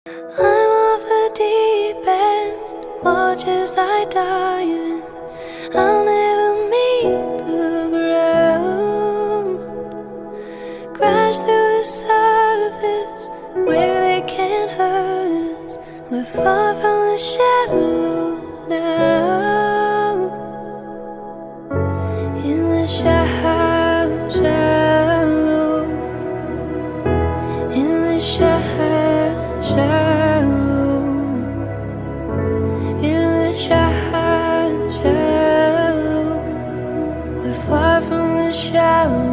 I'm off the deep end, watch as I dive in. I'll never meet the ground. Crash through the surface where they can't hurt us. We're far from the shallow now. In the shallow, shallow. In the shallow, shallow. In the shallow, shallow. We're far from the shallow.